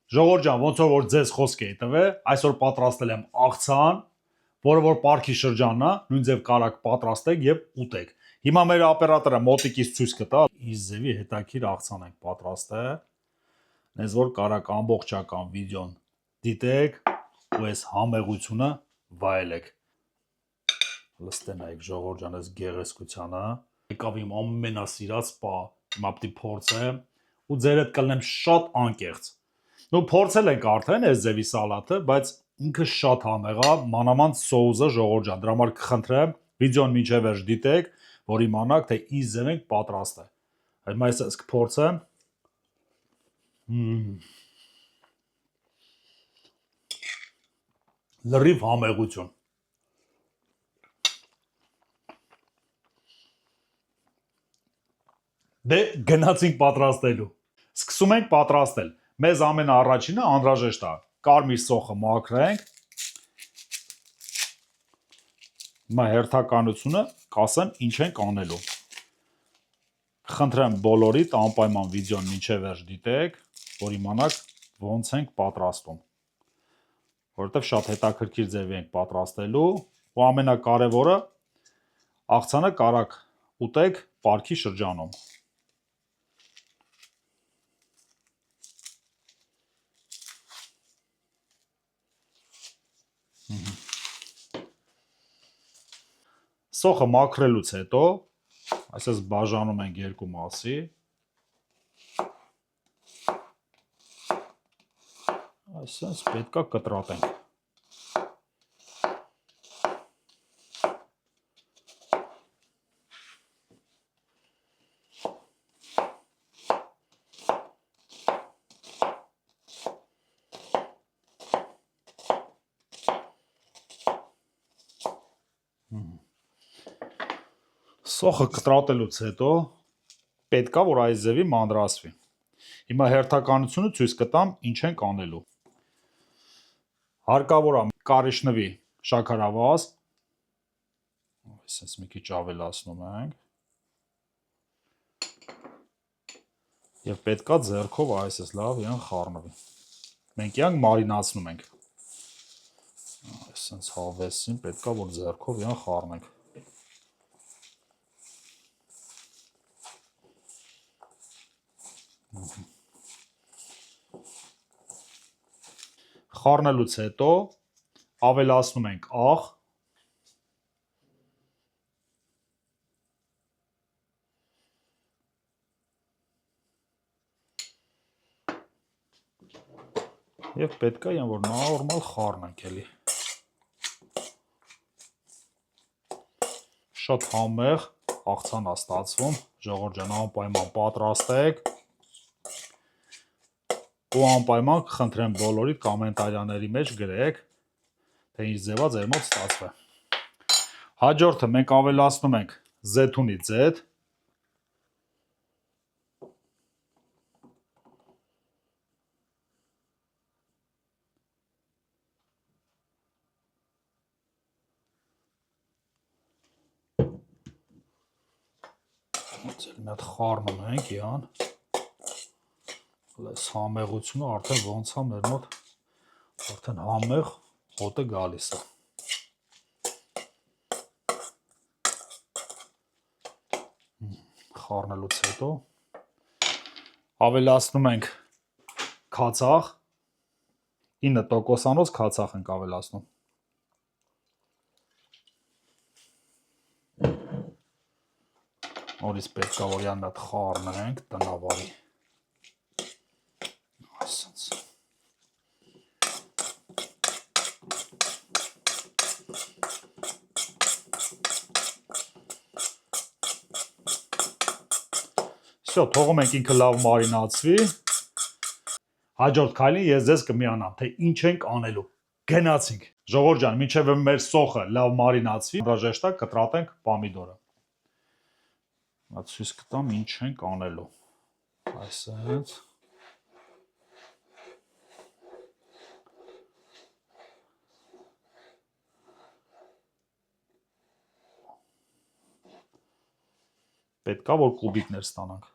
Ժողովուրդ ջան, ոնց որ ձեզ խոսք էի տվել, այսօր պատրաստել եմ աղցան, որը որ պարքի շրջանն է, նույն ձև կարակ պատրաստեք եւ ուտեք։ Հիմա մեր օպերատորը մոտիկից ցույց կտա, իս ձևի հետաքրիր աղցան ենք պատրաստել։ Նես որ կարակ ամբողջական վիդեոն դիտեք ու այս համեղությունը վայելեք։ Լստենայք ժողովուրդ ջան, այս գեղեցկությանը եկավ իմ ամենասիրած պա, հիմա պիտի փորձեմ ու ձերդ կլնեմ շատ անկեղծ։ Նու փորձել ենք արդեն այս ձևի սալատը, բայց ինքը շատ համեղ է, մանավանդ սոուսը ժողովուրդ ջան, դրա համար կխնդրեմ վիդեոն մինչև վերջ դիտեք, որ իմանաք թե ինչ ձև ենք պատրաստել։ Հիմա ես կփորձեմ։ Լրիվ համեղություն։ Դե գնացինք պատրաստելու։ Սկսում ենք պատրաստել։ Մեզ ամենաառաջինը անհրաժեշտ է կարմիր սոխը մաքրենք։ Հիմա հերթականությունը կասեմ ինչ ենք անելու։ Խնդրեմ բոլորիդ անպայման վիդեոն մինչև վերջ դիտեք, որ իմանաք ոնց ենք պատրաստում։ Որովհետև շատ հետաքրքիր ձևի ենք պատրաստելու, ու ամենակարևորը աղցանը կարակ ուտեք պարքի շրջանում։ Սոխը մաքրելուց հետո, այսպես բաժանում ենք երկու մասի, այսպես պետք է կտրատենք։ Սոխը կտրատելուց հետո պետք է որ այս ձևի մանրացվի։ Հիմա հերթականությունը ցույց կտամ ինչ ենք անելու։ Հարկավոր է կարիճնվի շաքարավազ, այսպես մի քիչ ավելացնում ենք, եւ պետք է ձեռքով այսպես լավ իրան խառնվի։ Մենք իրանք մարինացնում ենք։ Այսպես հավեսին պետք է որ ձեռքով իրան խառնենք։ Խառնելուց հետո ավելացնում ենք աղ, եւ պետք է այն որ նորմալ խառնենք էլի։ Շատ համեղ աղցան է ստացվում, ժողովուրդ ջան, անպայման պատրաստեք։ Ու անպայման կխնդրեմ բոլորիդ կոմենտարիաների մեջ գրեք, թե ինչ ձևա ձեր մոտ ստացվել։ Հաջորդը մենք ավելացնում ենք զեթունի ձեթ։ Մի հատ խառնում ենք իրան։ Այս համեղությունը արդեն ոնց է մեր մոտ արդեն համեղ հոտը գալիս է։ Խառնելուց հետո ավելացնում ենք քացախ, 9%-անոց քացախ ենք ավելացնում։ Նորից պետք է որ իրան մի հատ խառնենք տնավարի։ Այսպես։ Всё, թողում ենք ինքը լավ մարինացվի։ Հաջորդ քայլին ես ձեզ կմիանամ, թե ինչ ենք անելու։ Գնացինք։ Ժողովուրդ ջան, մինչև մեր սոխը լավ մարինացվի, անհրաժեշտ է կտրատենք պոմիդորը։ Նա ցույց կտամ ինչ ենք անելու։ Այսպես։ Պետք է որ կուբիկներ ստանանք։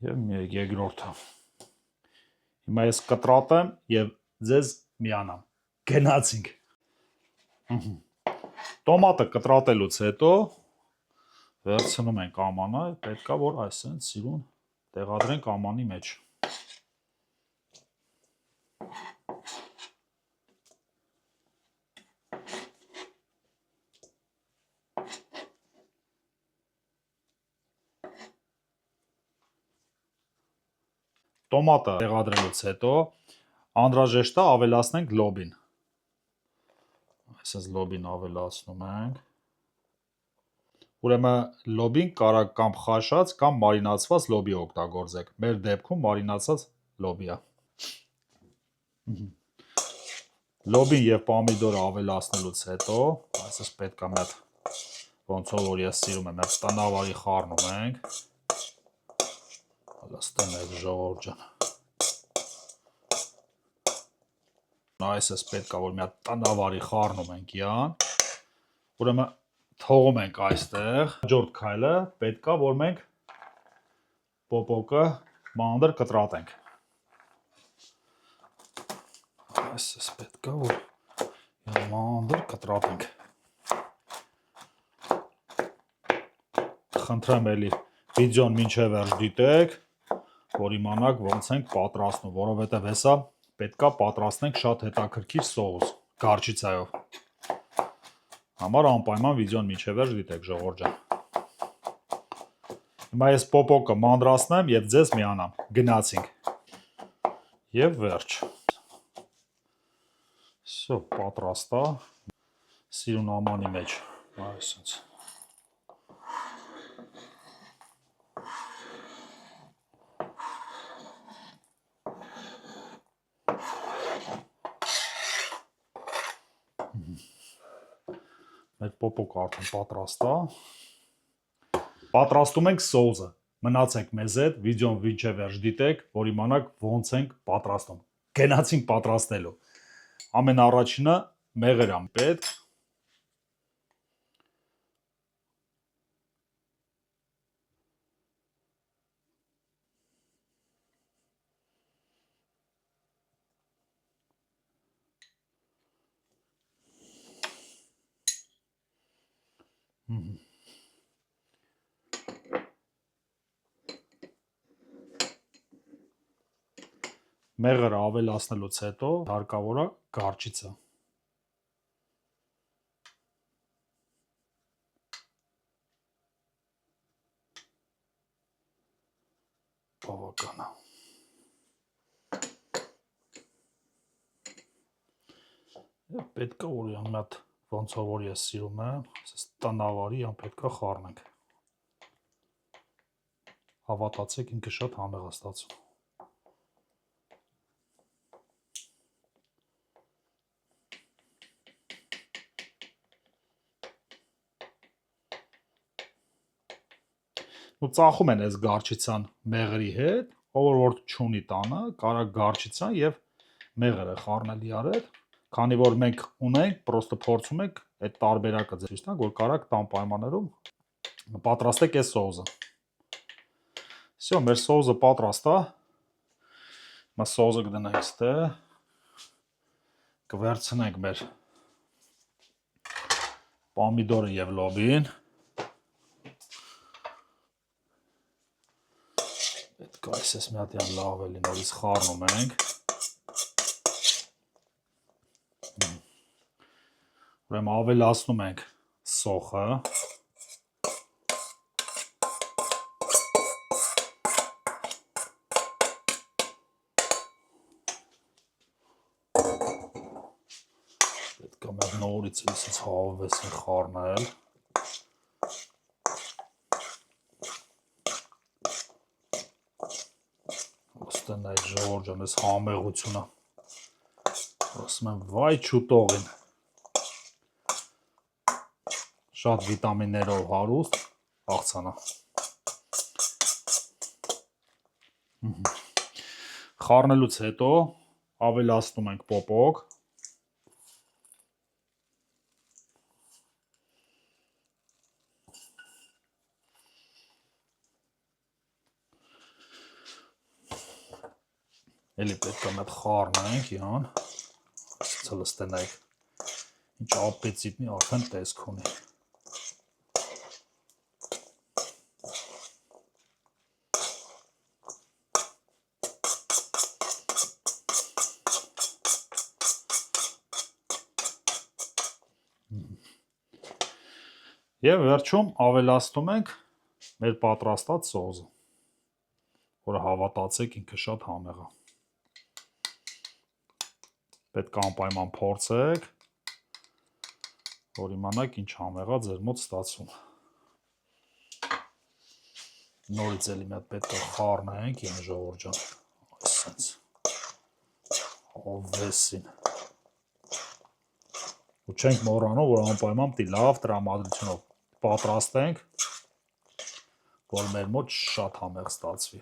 Եվ երկրորդը։ Հիմա ես կտրատեմ եւ ձեզ միանամ։ Գնացինք։ Տոմատը կտրատելուց հետո վերցնում ենք ամանը, պետքա որ այսպես սիրուն տեղադրենք ամանի մեջ։ Տոմատը տեղադրելուց հետո անհրաժեշտ է ավելացնենք լոբին։ Այսպես լոբին ավելացնում ենք։ Ուրեմն լոբին կարող կամ խաշած կամ մարինացված լոբի օգտագործեք։ Մեր դեպքում մարինացած լոբի է։ Լոբին եւ պոմիդորը ավելացնելուց հետո, այսպես պետք է մի հատ ոնց որ ես սիրում եմ, տնավարի խառնում ենք։ Լստեմ այդ ժողովուրդ ջան։ Այսպես պետք է որ մի հատ տնավարի խառնում ենք յան։ Ուրեմն թողում ենք այստեղ։ Հաջորդ քայլը պետք է որ մենք պոպոկը մանր կտրատենք։ Այսպես պետք է որ մանր կտրատենք։ Խնդրեմ էլի վիդեոն մինչև վերջ դիտեք, որ իմանաք ոնց ենք պատրաստում, որովհետև հեսա պետք է պատրաստենք շատ հետաքրքիր սոուս գարչիցայով։ Համար անպայման վիդեոն մինչև վերջ դիտեք, ժողովուրդ ջան։ Հիմա ես պոպոկը մանրացնեմ եւ ձեզ միանամ։ Գնացինք։ Եվ վերջ։ Всё, պատրաստ է։ Սիրուն ամանի մեջ, այսպես։ Մեր պոպոկը արդեն պատրաստ է։ Պատրաստում ենք սոուսը։ Մնացեք մեզ հետ, վիդեոն մինչև վերջ դիտեք, որ իմանաք ոնց ենք պատրաստում։ Գնացինք պատրաստելու։ Ամենաառաջինը մեղր է պետք։ Մեղրը ավելացնելուց հետո հարկավոր է գարչիցը։ Բավական է։ Եվ պետք է որ մի հատ ոնց որ ես սիրում եմ, այսպես տնավարի ան պետք է խառնենք։ Հավատացեք ինքը շատ համեղ է ստացվում։ Ու ծախում են այս գարչիցան մեղրի հետ, ով որ չունի տանը, կարա գարչիցան եւ մեղրը խառնել իրար հետ, քանի որ մենք ունենք, պրոստը փորձում ենք այդ տարբերակը ցույց տանք, որ կարաք տան պայմաններում պատրաստեք այս սոուսը։ Всё, մեր սոուսը պատրաստ է։ Հիմա սոուսը կդնենք ստեղ, կվերցնենք մեր պոմիդորը եւ լոբին։ Պետք է այսպես մի հատ լավ էլի նորից խառնում ենք։ Ուրեմն ավելացնում ենք սոխը։ Պետք է մեր նորից էլի հավեսին խառնել։ Ոստեն այդ ժողովուրդ ջան, այս համեղությունը։ Ասում եմ, վայ չուտողին։ Շատ վիտամիններով հարուստ աղցանա։ Խառնելուց հետո ավելացնում ենք պոպոկ։ Էլի պետք է մեծ խառնենք, յան։ Այսինքն լստենայք։ Ինչ ապետիտնի արդեն տեսք ունի։ Եվ վերջում ավելացնում ենք մեր պատրաստած սոուսը, որը հավատացեք ինքը շատ համեղ է։ Պետք է անպայման փորձեք, որ իմանաք ինչ համեղ է ձեր մոտ ստացվում։ Նորից էլի մի հատ պետք է խառնենք, իմ ժողովուրդ ջան, այսպես ովեսին։ Ու չենք մոռանում, որ անպայման պիտի լավ տրամադրությունով պատրաստենք, որ մեր մոտ շատ համեղ ստացվի։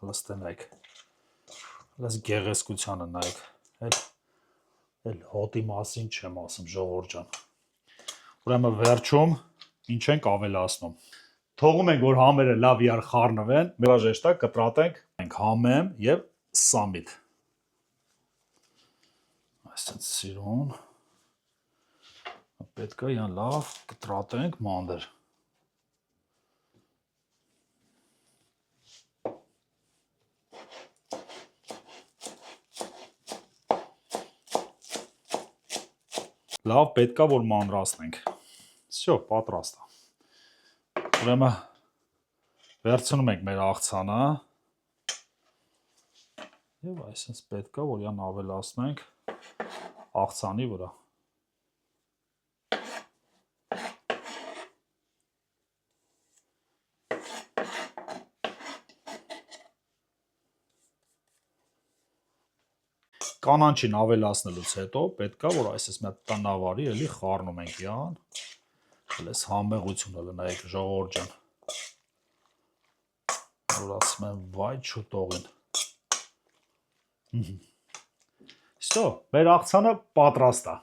Լստենայք։ Լես գեղեցկությանը նայեք։ Էլ հոտի մասին չեմ ասում, ժողովուրդ ջան։ Ուրեմն վերջում ինչ ենք ավելացնում։ Թողում ենք, որ համերը լավ իրար խառնվեն, մելաժեշտա կտրատենք, համեմ եւ սամիտ։ Այսպես սիրուն։ Պետք է յան լավ կտրատենք մանդր։ Լավ պետք է որ մանրացնենք։ Всё, պատրաստ է։ Ուրեմն վերցնում ենք մեր աղցանը եւ այսպես պետք է որ յան ավելացնենք աղցանի վրա։ Կանանչին ավելացնելուց հետո պետք է որ այսպես մի հատ տնավարի էլի խառնում ենք յան։ Հəլես համեղությունը լնայեք ժողովուրդ ջան։ Որ ասում եմ վայ չուտողին։ Всё, մեր աղցանը պատրաստ է։